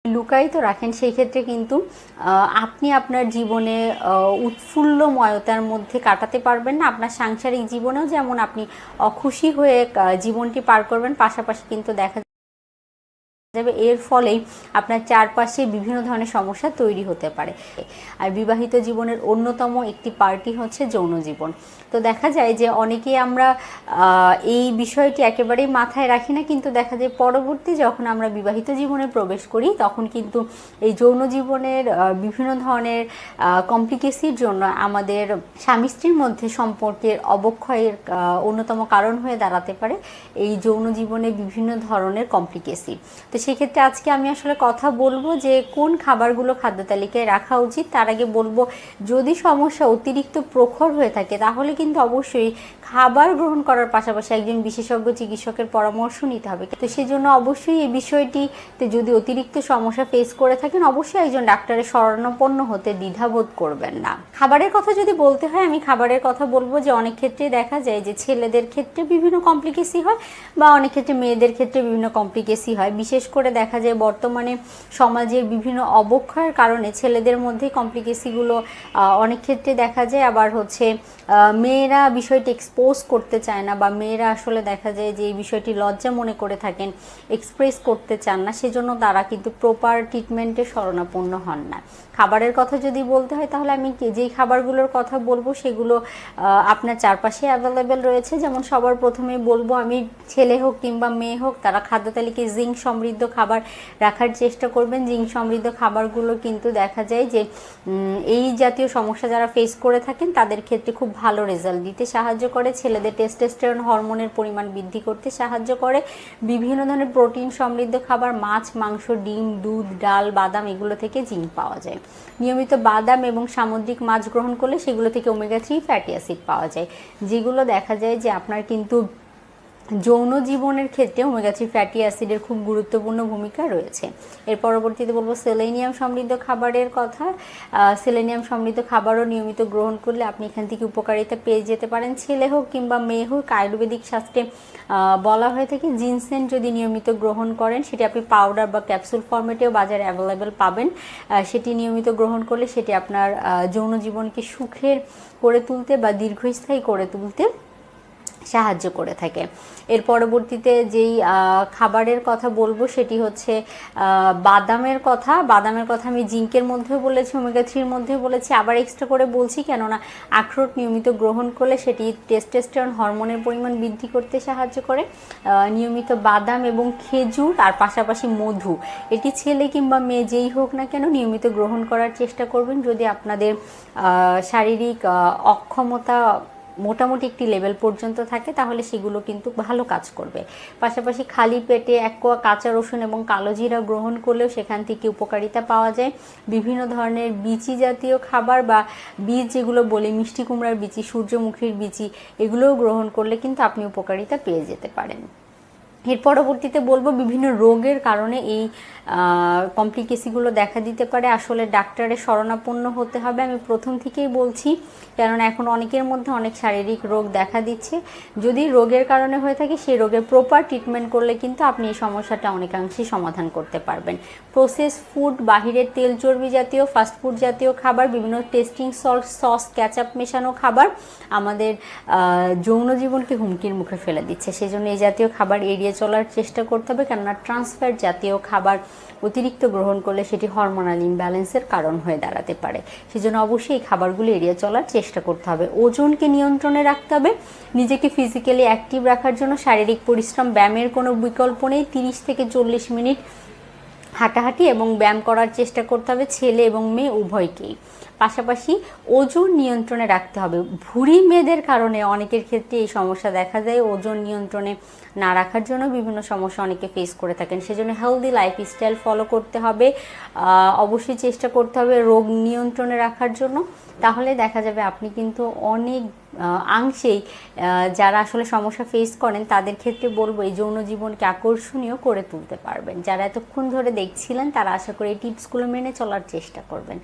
লুকায়িত রাখেন, সেই ক্ষেত্রে কিন্তু আপনি আপনার জীবনে উৎফুল্লময়তার মধ্যে কাটাতে পারবেন না। আপনার সাংসারিক জীবনেও যেমন আপনি অখুশি হয়ে জীবনটি পার করবেন, পাশাপাশি কিন্তু দেখা যাবে এর ফলেই আপনার চারপাশে বিভিন্ন ধরনের সমস্যা তৈরি হতে পারে। আর বিবাহিত জীবনের অন্যতম একটি পার্টি হচ্ছে যৌন জীবন। তো দেখা যায় যে অনেকেই আমরা এই বিষয়টি একেবারেই মাথায় রাখি না, কিন্তু দেখা যায় পরবর্তী যখন আমরা বিবাহিত জীবনে প্রবেশ করি তখন কিন্তু এই যৌন জীবনের বিভিন্ন ধরনের কমপ্লিকেসির জন্য আমাদের স্বামী স্ত্রীর মধ্যে সম্পর্কের অবক্ষয়ের অন্যতম কারণ হয়ে দাঁড়াতে পারে এই যৌন জীবনে বিভিন্ন ধরনের কমপ্লিকেসি। তো সেক্ষেত্রে আজকে আমি আসলে কথা বলবো যে কোন খাবারগুলো খাদ্য তালিকায় রাখা উচিত। তার আগে বলবো, যদি সমস্যা অতিরিক্ত প্রখর হয়ে থাকে তাহলে কিন্তু অবশ্যই খাবার গ্রহণ করার পাশাপাশি একজন বিশেষজ্ঞ চিকিৎসকের পরামর্শ নিতে হবে। তো সেজন্য অবশ্যই এই বিষয়টিতে যদি অতিরিক্ত সমস্যা ফেস করে থাকেন, অবশ্যই একজন ডাক্তারের শরণাপন্ন হতে দ্বিধাবোধ করবেন না। খাবারের কথা যদি বলতে হয়, আমি খাবারের কথা বলবো যে অনেক ক্ষেত্রে দেখা যায় যে ছেলেদের ক্ষেত্রে বিভিন্ন কমপ্লিকেসি হয় বা অনেক ক্ষেত্রে মেয়েদের ক্ষেত্রে বিভিন্ন কমপ্লিকেসি হয়। বিশেষ করে দেখা যায় বর্তমানে সমাজের বিভিন্ন অবক্ষয়ের কারণে ছেলেদের মধ্যে কমপ্লিকেসিগুলো অনেক ক্ষেত্রে দেখা যায়। আবার হচ্ছে মেয়েরা বিষয়টি এক্সপোজ করতে চায় না, বা মেয়েরা আসলে দেখা যায় যে এই বিষয়টি লজ্জা মনে করে থাকেন, এক্সপ্রেস করতে চান না, সেজন্য তারা কিন্তু প্রপার ট্রিটমেন্টের শরণাপন্ন হন না। খাবারের কথা যদি বলতে হয় তাহলে আমি যেই খাবারগুলোর কথা বলবো সেগুলো আপনার চারপাশে অ্যাভেলেবেল রয়েছে। যেমন সবার প্রথমেই বলবো আমি, ছেলে হোক কিংবা মেয়ে হোক, তারা খাদ্য তালিকায় জিঙ্ক সমৃদ্ধ খাবার রাখার চেষ্টা করবেন। জিঙ্ক সমৃদ্ধ খাবারগুলো কিন্তু দেখা যায় যে এই জাতীয় সমস্যা যারা ফেস করে থাকেন তাদের ক্ষেত্রে খুব ভালো রেজাল্ট দিতে সাহায্য করে। ছেলেদের টেস্টোস্টেরন হরমোনের পরিমাণ বৃদ্ধি করতে সাহায্য করে। বিভিন্ন ধরনের প্রোটিন সমৃদ্ধ খাবার, মাছ, মাংস, ডিম, দুধ, ডাল, বাদাম, এগুলো থেকে জিঙ্ক পাওয়া যায়। নিয়মিত বাদাম এবং সামুদ্রিক মাছ গ্রহণ করলে সেগুলো থেকে ওমেগা 3 ফ্যাটি অ্যাসিড পাওয়া যায়, যেগুলো দেখা যায় যে আপনার কিন্তু যৌন জীবনের ক্ষেত্রে ওমেগা 3 ফ্যাটি অ্যাসিডের খুব গুরুত্বপূর্ণ ভূমিকা রয়েছে। এর পরবর্তীতে বলবো সেলেনিয়াম সমৃদ্ধ খাবারের কথা। সেলেনিয়াম সমৃদ্ধ খাবারও নিয়মিত গ্রহণ করলে আপনি এখান থেকে উপকারিতা পেয়ে যেতে পারেন। ছেলে হোক কিংবা মেয়ে হোক, আয়ুর্বেদিক শাস্ত্রে বলা হয়ে থাকে জিনসেন যদি নিয়মিত গ্রহণ করেন, সেটি আপনি পাউডার বা ক্যাপসুল ফর্মেটেও বাজারে অ্যাভেলেবেল পাবেন। সেটি নিয়মিত গ্রহণ করলে সেটি আপনার যৌন জীবনকে সুখের করে তুলতে বা দীর্ঘস্থায়ী করে তুলতে সাহায্য করে থাকে। এর পরবর্তীতে যেই খাবারের কথা বলবো সেটি হচ্ছে বাদামের কথা। বাদামের কথা আমি জিঙ্কের মধ্যেও বলেছি, ওমেগা 3-র মধ্যেও বলেছি, আবার এক্সট্রা করে বলছি, কেননা আখরোট নিয়মিত গ্রহণ করলে সেটি টেস্টোস্টেরন হরমোনের পরিমাণ বৃদ্ধি করতে সাহায্য করে। নিয়মিত বাদাম এবং খেজুর আর পাশাপাশি মধু, এটি ছেলে কিংবা মেয়ে যেই হোক না কেন নিয়মিত গ্রহণ করার চেষ্টা করবেন। যদি আপনাদের শারীরিক অক্ষমতা মোটামুটি একটি লেভেল পর্যন্ত থাকে তাহলে সেগুলো কিন্তু ভালো কাজ করবে। পাশাপাশি খালি পেটে 1 কোয়া কাঁচা রসুন এবং কালো জিরা গ্রহণ করলেও সেখান থেকে উপকারিতা পাওয়া যায়। বিভিন্ন ধরনের বিচি জাতীয় খাবার বা বীজ, যেগুলো বলি মিষ্টি কুমড়ার বিচি, সূর্যমুখীর বিচি, এগুলোও গ্রহণ করলে কিন্তু আপনি উপকারিতা পেয়ে যেতে পারেন। এর পরবর্তীতে বলবো, বিভিন্ন রোগের কারণে এই কমপ্লিকেসিগুলো দেখা দিতে পারে। আসলে ডাক্তারের শরণাপন্ন হতে হবে, আমি প্রথম থেকেই বলছি, কেননা এখন অনেকের মধ্যে অনেক শারীরিক রোগ দেখা দিচ্ছে। যদি রোগের কারণে হয়ে থাকে, সেই রোগের প্রপার ট্রিটমেন্ট করলে কিন্তু আপনি এই সমস্যাটা অনেকাংশেই সমাধান করতে পারবেন। প্রসেস ফুড, বাহিরের তেল চর্বি জাতীয়, ফাস্টফুড জাতীয় খাবার, বিভিন্ন টেস্টিং সল্ট, সস, ক্যাচআপ মেশানো খাবার আমাদের যৌন জীবনকে হুমকির মুখে ফেলে দিচ্ছে। সেজন্য এই জাতীয় খাবার এড়িয়ে চলার চেষ্টা করতে হবে, কেননা ট্রান্সফ্যাট জাতীয় খাবার অতিরিক্ত গ্রহণ করলে সেটি হরমোনাল ইমব্যালেন্সের কারণ হয়ে দাঁড়াতে পারে। সেজন্য অবশ্যই এই খাবারগুলো এড়িয়ে চলার চেষ্টা করতে হবে। ওজনকে নিয়ন্ত্রণে রাখতে হবে। নিজেকে ফিজিক্যালি অ্যাক্টিভ রাখার জন্য শারীরিক পরিশ্রম, ব্যায়ামের কোনো বিকল্প নেই। 30 থেকে 40 মিনিট হাঁটাহাঁটি এবং ব্যায়াম করার চেষ্টা করতে হবে ছেলে এবং মেয়ে উভয়কেই। পাশাপাশি ওজন নিয়ন্ত্রণে রাখতে হবে। ভুঁড়ি মেয়েদের কারণে অনেকের ক্ষেত্রে এই সমস্যা দেখা যায়। ওজন নিয়ন্ত্রণে না রাখার জন্য বিভিন্ন সমস্যা অনেকে ফেস করে থাকেন। সেজন্য হেলদি লাইফস্টাইল ফলো করতে হবে। অবশ্যই চেষ্টা করতে হবে রোগ নিয়ন্ত্রণে রাখার জন্য। তাহলে দেখা যাবে আপনি কিন্তু অনেক অংশেই যারা আসলে সমস্যা ফেস করেন তাদের ক্ষেত্রে বলবো এই যৌন জীবনকে আকর্ষণীয় করে তুলতে পারবেন। যারা এতক্ষণ ধরে দেখছিলেন তারা আশা করি এই টিপসগুলো মেনে চলার চেষ্টা করবেন।